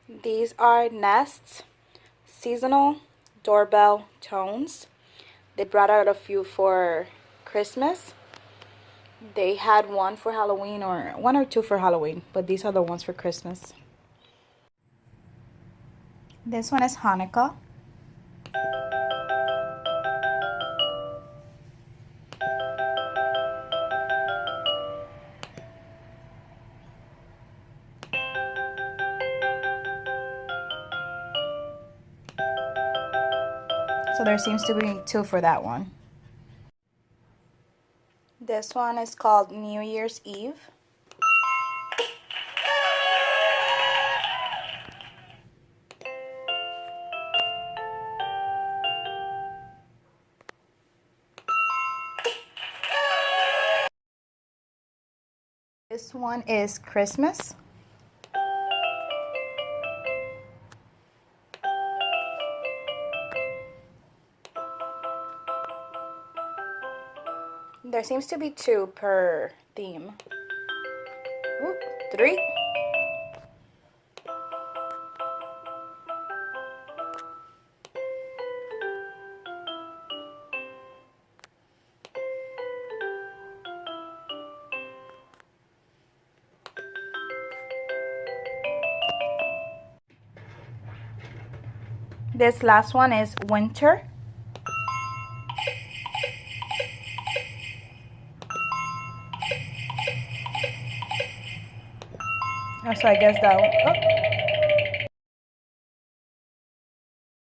These are Nest's seasonal doorbell tones. They brought out a few for Christmas. They had one for Halloween, or one or two for Halloween, but these are the ones for Christmas. This one is Hanukkah. So there seems to be two for that one. This one is called New Year's Eve. This one is Christmas. There seems to be two per theme. Ooh, three. This last one is winter. Oh, so I guess that one. Oh.